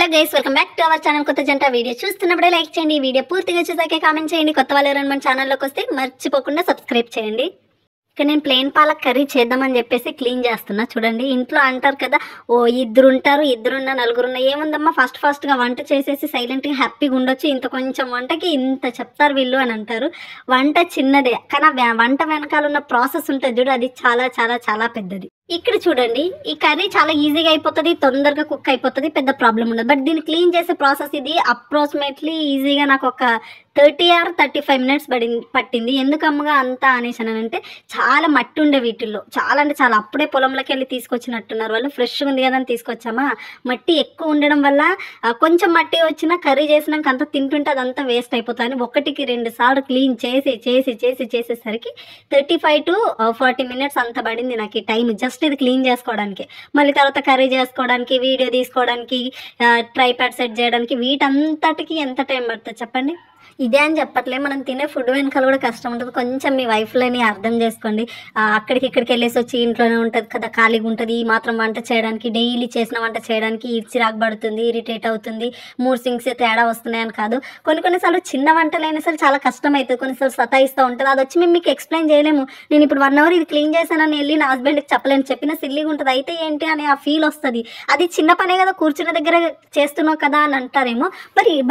Hello guys, welcome back to our channel. కొత్త జంట video చూస్తున్నప్పుడే like చేయండి. ఈ వీడియో పూర్తిగా చూసాకే కామెంట్ చేయండి. కొత్త వాళ్ళు ఎవరైనా మన ఛానల్లోకి వస్తే మర్చిపోకుండా సబ్స్క్రైబ్ చేయండి. ఇక నేను ప్లెయిన్ పాలక్ కర్రీ చేద్దామని చెప్పేసి క్లీన్ చేస్తున్నా. చూడండి, ఇంట్లో అంటారు కదా, ఓ ఇద్దరు ఉంటారు, ఇద్దరున్నా నలుగురున్నా ఏముందమ్మా ఫాస్ట్గా వంట చేసేసి సైలెంట్గా హ్యాపీగా ఉండొచ్చు, ఇంత కొంచెం వంటకి ఇంత చెప్తారు వీళ్ళు అని అంటారు. వంట చిన్నదే, కానీ వంట వెనకాల ఉన్న ప్రాసెస్ ఉంటుంది చూడు, అది చాలా చాలా చాలా పెద్దది. ఇక్కడ చూడండి, ఈ కర్రీ చాలా ఈజీగా అయిపోతుంది, తొందరగా కుక్ అయిపోతుంది, పెద్ద ప్రాబ్లం ఉండదు. బట్ దీన్ని క్లీన్ చేసే ప్రాసెస్ ఇది అప్రాక్సిమేట్లీ ఈజీగా నాకు ఒక 30 or 35 minutes పట్టింది. ఎందుకమ్మగా అంతా అనేసానంటే చాలా మట్టి ఉండే వీటిల్లో, చాలా అంటే చాలా. అప్పుడే పొలంలోకి వెళ్ళి తీసుకొచ్చినట్టున్నారు వాళ్ళు, ఫ్రెష్గా ఉంది కదా అని తీసుకొచ్చామా. మట్టి ఎక్కువ ఉండడం వల్ల కొంచెం మట్టి వచ్చినా కర్రీ చేసినాక అంతా తింటుంటే అదంతా వేస్ట్ అయిపోతుంది. ఒకటికి 2 సార్లు క్లీన్ చేసేసరికి 35 to 40 minutes అంత పడింది నాకు ఈ టైం, జస్ట్ ఇది క్లీన్ చేసుకోవడానికి. మళ్ళీ తర్వాత కర్రీ చేసుకోవడానికి, వీడియో తీసుకోవడానికి, ట్రైపాడ్ సెట్ చేయడానికి, వీటంతటికి ఎంత టైం పడుతుంది చెప్పండి? ఇదే అని చెప్పట్లే, మనం తినే ఫుడ్ వెనకాల కూడా కష్టం ఉంటుంది. కొంచెం మీ వైఫ్లని అర్థం చేసుకోండి. అక్కడికి ఇక్కడికి వెళ్ళేసి వచ్చి ఇంట్లోనే ఉంటుంది కదా, ఖాళీగా ఉంటుంది. ఈ మాత్రం వంట చేయడానికి, డైలీ చేసిన వంట చేయడానికి చిరాకు పడుతుంది, ఇరిటేట్ అవుతుంది, మూడ్ సింగ్స్ తేడా వస్తున్నాయని కాదు. కొన్నిసార్లు చిన్న వంటలైనా సరే చాలా కష్టం అవుతుంది, కొన్నిసార్లు సతాయిస్తూ ఉంటుంది. అది వచ్చి మేము మీకు ఎక్స్ప్లెయిన్ చేయలేము. నేను ఇప్పుడు 1 hour ఇది క్లీన్ చేశానని వెళ్ళి నా హస్బెండ్కి చెప్పలేను, చెప్పిన సిల్లీగా ఉంటుంది. అయితే ఏంటి అని ఆ ఫీల్ వస్తుంది. అది చిన్న పనే కదా, కూర్చున్న దగ్గర చేస్తున్నావు కదా అని అంటారేమో,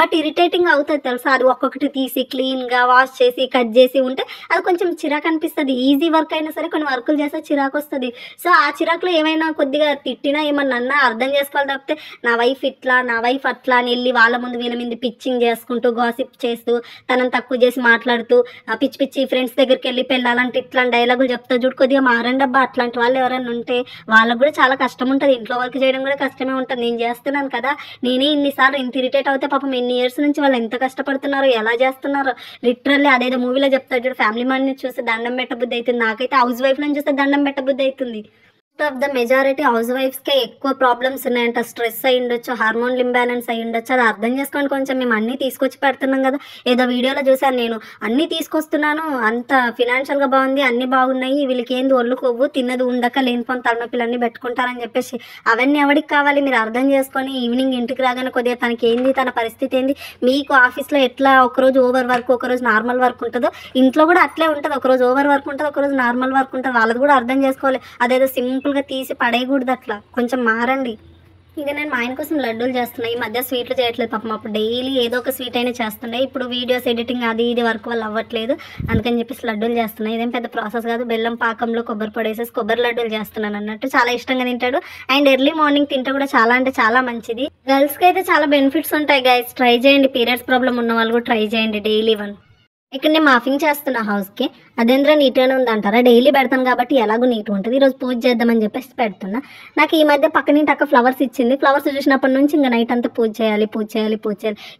బట్ ఇరిటేటింగ్ అవుతుంది తెలుసా. అది ఒక్కొక్కటి తీసి క్లీన్గా వాష్ చేసి కట్ చేసి ఉంటే అది కొంచెం చిరాకు అనిపిస్తుంది. ఈజీ వర్క్ అయినా సరే కొన్ని వర్కులు చేస్తే చిరాకు వస్తుంది. సో ఆ చిరాకులో ఏమైనా కొద్దిగా తిట్టినా ఏమన్నా అన్నా అర్థం చేసుకోవాలి తప్పితే నా వైఫ్ ఇట్లా, నా వైఫ్ అట్లా అని వెళ్ళి వాళ్ళ ముందు వీళ్ళ మీద పిచ్చింగ్ చేసుకుంటూ, గాసిప్ చేస్తూ, తనని తక్కువ చేసి మాట్లాడుతూ, పిచ్చి ఫ్రెండ్స్ దగ్గరికి వెళ్ళి పెళ్ళాలంటే ఇట్లాంటి డైలాగులు చెప్తా చూడు. కొద్దిగా మారండబ్బా. అట్లాంటి వాళ్ళు ఎవరైనా ఉంటే వాళ్ళకు కూడా చాలా కష్టం ఉంటుంది. ఇంట్లో వర్క్ చేయడం కూడా కష్టమే ఉంటుంది. నేను చేస్తున్నాను కదా, నేనే ఇన్నిసార్లు ఇంత ఇరిటేట్ అవుతే పాపం ఎన్ని ఇయర్స్ నుంచి వాళ్ళు ఎంత కష్టపడుతున్నారో, ఎలా చేస్తున్నారు. లిటరల్లీ అదేదో మూవీలో చెప్తాడు చూడు, ఫ్యామిలీ మ్యాన్ని చూస్తే దండం పెట్టబుద్ధి అవుతుంది. నాకైతే హౌస్ వైఫ్లను చూస్తే దండం పెట్టబుద్ధి అవుతుంది. ఆఫ్ ద మెజారిటీ హౌస్ వైఫ్స్కే ఎక్కువ ప్రాబ్లమ్స్ ఉన్నాయంట. స్ట్రెస్ అయి ఉండొచ్చు, హార్మోన్ ఇంబ్యాలెన్స్ అయి ఉండొచ్చు. అది అర్థం చేసుకోండి కొంచెం. మేము అన్నీ తీసుకొచ్చి పెడుతున్నాం కదా, ఏదో వీడియోలో చూసాను నేను, అన్నీ తీసుకొస్తున్నాను, అంత ఫినాన్షియల్గా బాగుంది, అన్నీ బాగున్నాయి, వీళ్ళకి ఏంది ఒళ్ళు కొవ్వు, తిన్నది ఉండక లేనిపోని తలనొప్పిలన్నీ పెట్టుకుంటారని చెప్పేసి అవన్నీ ఎవరికి కావాలి? మీరు అర్థం చేసుకొని ఈవినింగ్ ఇంటికి రాగానే కొద్దిగా తనకి ఏంది, తన పరిస్థితి ఏంది, మీకు ఆఫీస్లో ఎట్లా ఒకరోజు ఓవర్ వర్క్, ఒకరోజు నార్మల్ వర్క్ ఉంటుందో ఇంట్లో కూడా అట్లే ఉంటుంది. ఒకరోజు ఓవర్ వర్క్ ఉంటుంది, ఒకరోజు నార్మల్ వర్క్ ఉంటుంది. వాళ్ళది కూడా అర్థం చేసుకోవాలి. అదేదో సింపుల్గా తీసి పడేయకూడదు, అట్లా కొంచెం మారండి. ఇక నేను మా ఆయన కోసం లడ్డూలు చేస్తున్నాయి. ఈ మధ్య స్వీట్లు చేయట్లేదు పాపం. అప్పుడు డైలీ ఏదో ఒక స్వీట్ అయినా చేస్తుండే. ఇప్పుడు వీడియోస్ ఎడిటింగ్ అది ఇది వర్క్ వల్ల అవ్వట్లేదు, అందుకని చెప్పేసి లడ్డూలు చేస్తున్నాయి. ఇదేం పెద్ద ప్రాసెస్ కాదు. బెల్లం పాకంలో కొబ్బరి పొడేసేసి కొబ్బరి లడ్డూలు చేస్తున్నాను అన్నట్టు. చాలా ఇష్టంగా తింటాడు. అండ్ ఎర్లీ మార్నింగ్ తింటే కూడా చాలా అంటే చాలా మంచిది. గర్ల్స్కి అయితే చాలా బెనిఫిట్స్ ఉంటాయి గైస్, ట్రై చేయండి. పీరియడ్స్ ప్రాబ్లం ఉన్న వాళ్ళు కూడా ట్రై చేయండి డైలీ 1. ఇక్కడ నేను మాఫింగ్ చేస్తున్నా హౌస్కి. అదేంద్ర నీట్గానే ఉందంటారా? డైలీ పెడతాను కాబట్టి ఎలాగో నీట్గా ఉంటుంది. ఈరోజు పూజ చేద్దామని చెప్పేసి పెడుతున్నా. నాకు ఈ మధ్య పక్కనింటి అక్క ఫ్లవర్స్ ఇచ్చింది. ఫ్లవర్స్ చూసినప్పటి నుంచి ఇంకా నైట్ అంతా పూజ చేయాలి.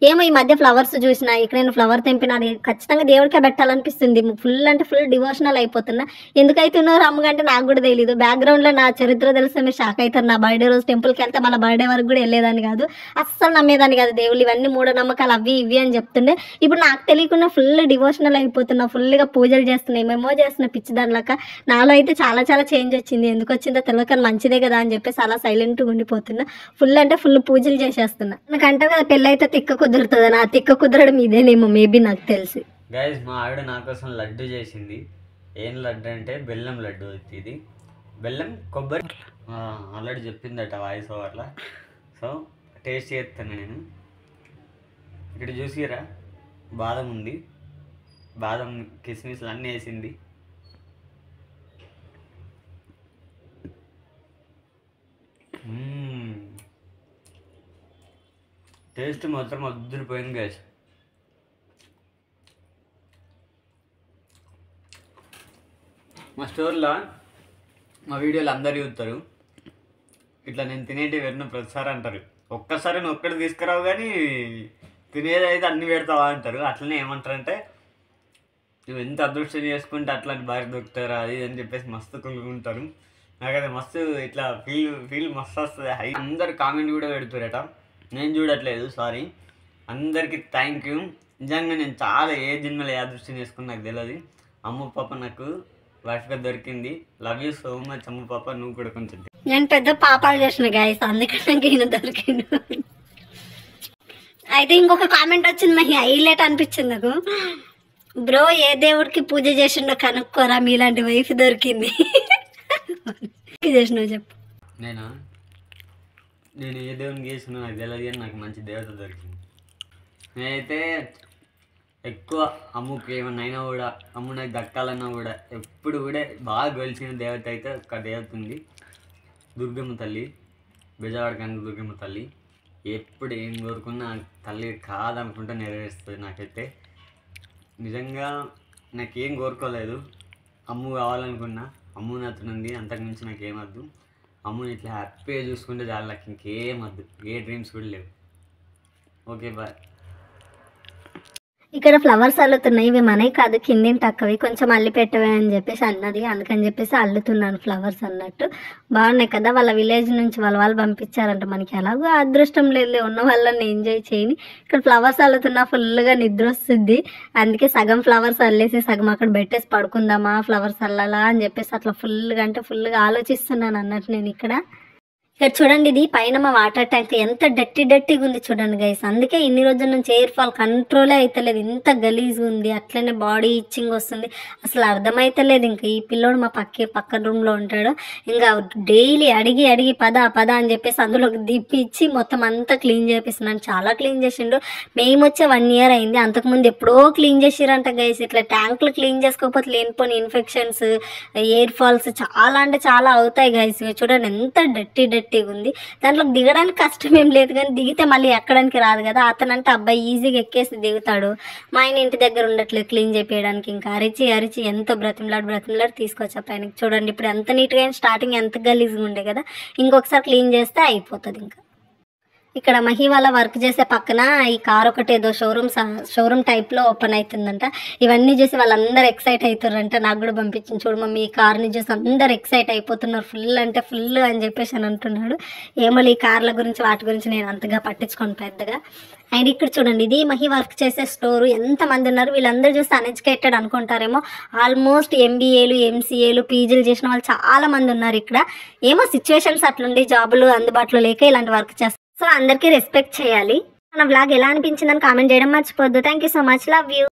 ఏమో ఈ మధ్య ఫ్లవర్స్ చూసినా, ఇక్కడ నేను ఫ్లవర్ తెంపినా, అది ఖచ్చితంగా దేవుడికే పెట్టాలనిపిస్తుంది. ఫుల్ అంటే ఫుల్ డివోషనల్ అయిపోతున్నా. ఎందుకైతున్నారో అమ్మగంటే నాకు కూడా తెలియదు. బ్యాక్గ్రౌండ్లో నా చరిత్ర తెలిస్తే మీరు షాక్ అవుతారు. నా బర్త్డే రోజు టెంపుల్కి వెళ్తే మళ్ళీ బర్త్డే వరకు కూడా వెళ్ళేదాన్ని కాదు, అస్సలు నమ్మేదాన్ని కాదు. దేవుళ్ళు ఇవన్నీ మూఢనమ్మకాలు అవి ఇవి అని చెప్తుండే. ఇప్పుడు నాకు తెలియకుండా ఫుల్ డివోషనల్ అయిపోతున్నా, ఫుల్గా పూజలు చేస్తున్నా, ఏమేమో చేస్తున్నా పిచ్చి దానిలాగా. నాలో అయితే చాలా చాలా చేంజ్ వచ్చింది. ఎందుకు వచ్చిందో తెలియక మంచిదే కదా అని చెప్పేసి అలా సైలెంట్గా ఉండిపోతున్నా. ఫుల్ అంటే ఫుల్ పూజలు చేసేస్తున్నా. నాకంటారు కదా పెళ్ళి అయితే తిక్క కుదురుతుంది, నా తిక్క కుదరడం ఇదేనేమో మేబీ, నాకు తెలిసి. గైస్, మా ఆవిడ నా కోసం లడ్డు చేసింది. ఏం లడ్డు అంటే బెల్లం లడ్డు. ఇది బెల్లం కొబ్బరి ఆల్రెడీ చెప్పిందట వాయిస్ ఓవర్లా. సో టేస్ట్ చేస్తాను నేను. ఇక్కడ చూసిరా, బాదం ఉంది, బాదం కిస్మిస్లు అన్నీ వేసింది. టేస్ట్ మాత్రం అద్దరిపోయింది గైస్. మా స్టోర్లో మా వీడియోలు అందరు చూస్తారు. ఇట్లా నేను తినేటివి పెట్టిన ప్రతిసారి అంటారు, ఒక్కసారి నువ్వు ఒక్కటి తీసుకురావు కానీ తినేది అయితే అన్నీ పెడతావా అంటారు. అట్లనే ఏమంటారంటే, నువ్వు ఎంత అదృష్టం చేసుకుంటే అట్లాంటి భార్య దొరుకుతారా అది అని చెప్పేసి మస్తు కులుకుంటారు. నాకైతే మస్తు ఇట్లా ఫీల్ మస్తు వస్తుంది. అందరు కామెంట్ కూడా పెడుతురట, నేను చూడట్లేదు, సారీ. అందరికీ థ్యాంక్ యూ. నిజంగా నేను చాలా ఏ జన్మలో ఏ అదృష్టం చేసుకుని నాకు తెలియదు. అమ్మ పాప నాకు వైఫ్గా దొరికింది. లవ్ యూ సో మచ్ అమ్మ పాప. నువ్వు కూడా కొంచెం. నేను పెద్ద పాపాలు చేసిన గైస్, అందుకని ఈయన దొరికిండు. అయితే ఇంకొక కామెంట్ వచ్చింది, మహి హైలైట్ అనిపించింది నాకు. బ్రో ఏ దేవుడికి పూజ చేసిండో కనుక్కోరా, మీలాంటి వైఫ్ దొరికింది. చేసినావు చెప్పు. నేను ఏ దేవునికి చేసినా నాకు తెలియదు, కానీ నాకు మంచి దేవత దొరికింది. నేనైతే ఎక్కువ అమ్ముకి ఏమన్నా అయినా కూడా, అమ్ము నాకు దక్కాలన్నా కూడా ఎప్పుడు కూడా బాగా గెలిచిన దేవత అయితే ఒక దేవత ఉంది, దుర్గమ్మ తల్లి, బెజవాడ కనుక దుర్గమ్మ తల్లి. ఎప్పుడు ఏం కోరుకున్నా తల్లి కాదనుకుంటే నెరవేరుస్తుంది. నాకైతే నిజంగా నాకేం కోరుకోలేదు, అమ్ము కావాలనుకున్నా అమ్ము నాతోనుంది, అంతకుమించి నాకేమద్దు. అమ్ముని ఇట్లా హ్యాపీగా చూసుకుంటే చాలు, నాకు ఇంకేం వద్దు, ఏ డ్రీమ్స్ కూడా లేవు. Okay boy. ఇక్కడ ఫ్లవర్స్ అల్లుతున్నాయి, ఇవి మనవి కాదు, కిందింటి అక్కవి, కొంచెం అల్లి పెట్టవే అని చెప్పేసి అన్నది, అందుకని చెప్పేసి అల్లుతున్నాను ఫ్లవర్స్ అన్నట్టు. బాగున్నాయి కదా, వాళ్ళ విలేజ్ నుంచి వాళ్ళు పంపించారంట. మనకి ఎలాగో అదృష్టం లేదు, ఉన్న వాళ్ళని ఎంజాయ్ చేయని. ఇక్కడ ఫ్లవర్స్ అల్లుతున్నా ఫుల్గా నిద్ర వస్తుంది, అందుకే సగం ఫ్లవర్స్ అల్లేసి సగం అక్కడ పెట్టేసి పడుకుందామా, ఫ్లవర్స్ అల్లాలా అని చెప్పేసి అట్లా ఫుల్గా ఆలోచిస్తున్నాను అన్నట్టు నేను ఇక్కడ చూడండి. ఇది పైన మా వాటర్ ట్యాంక్ ఎంత డట్టీగా ఉంది చూడండి గైస్. అందుకే ఇన్ని రోజుల నుంచి ఎయిర్ ఫాల్ కంట్రోలే అవుతలేదు, ఇంత గలీజ్గా ఉంది. అట్లనే బాడీ ఇచ్చింగ్ వస్తుంది, అసలు అర్థమైతలేదు. ఇంకా ఈ పిల్లోడు మా పక్క రూమ్లో ఉంటాడు, ఇంకా డైలీ అడిగి పద అని చెప్పేసి అందులో దిప్పిచ్చి మొత్తం అంతా క్లీన్ చేపిస్తున్నాను. చాలా క్లీన్ చేసిండు. మేము వచ్చే 1 year అయింది, అంతకుముందు ఎప్పుడో క్లీన్ చేసిరంట గైస్. ఇట్లా ట్యాంకులు క్లీన్ చేసుకోకపోతే లేనిపోని ఇన్ఫెక్షన్స్, ఎయిర్ ఫాల్స్ చాలా అంటే చాలా అవుతాయి గైస్. చూడండి ఎంత డట్టీగా ఉంది. దాంట్లో దిగడానికి కష్టం ఏం లేదు, కానీ దిగితే మళ్ళీ ఎక్కడానికి రాదు కదా. అతనంటే అబ్బాయి ఈజీగా ఎక్కేసి దిగుతాడు. మా ఆయన ఇంటి దగ్గర ఉండట్లేదు క్లీన్ చేపించడానికి, ఇంకా అరిచి ఎంతో బ్రతిమలాడి తీసుకొచ్చా పైనకి. చూడండి ఇప్పుడు ఎంత నీట్గా స్టార్టింగ్ ఎంత గలీజ్గా ఉండే కదా, ఇంకొకసారి క్లీన్ చేస్తే అయిపోతుంది. ఇంకా ఇక్కడ మహి వాళ్ళ వర్క్ చేసే పక్కన ఈ కార్ ఒకటి ఏదో షోరూమ్ టైప్లో ఓపెన్ అవుతుందంట. ఇవన్నీ చూసి వాళ్ళందరూ ఎక్సైట్ అవుతారంట. నాకు కూడా పంపించింది, చూడు మమ్మీ ఈ కార్ని చూసి అందరు ఎక్సైట్ అయిపోతున్నారు, ఫుల్ అంటే ఫుల్ అని చెప్పేసి అని అంటున్నాడు. ఏమో ఈ కార్ల గురించి వాటి గురించి నేను అంతగా పట్టించుకోను పెద్దగా. అండ్ ఇక్కడ చూడండి, ఇది మహి వర్క్ చేసే స్టోరు. ఎంతమంది ఉన్నారు, వీళ్ళందరూ చూస్తే అన్ఎడ్యుకేటెడ్ అనుకుంటారేమో, ఆల్మోస్ట్ MBAలు MCAలు పీజీలు చేసిన వాళ్ళు చాలా మంది ఉన్నారు ఇక్కడ. ఏమో సిచ్యువేషన్స్ అట్లుండి జాబులు అందుబాటులో లేక ఇలాంటి వర్క్ చేస్తారు. సో అందరికీ రెస్పెక్ట్ చేయాలి. మన వ్లాగ్ ఎలా అనిపించిందని కామెంట్ చేయడం మర్చిపోద్దు. Thank you so much, love you.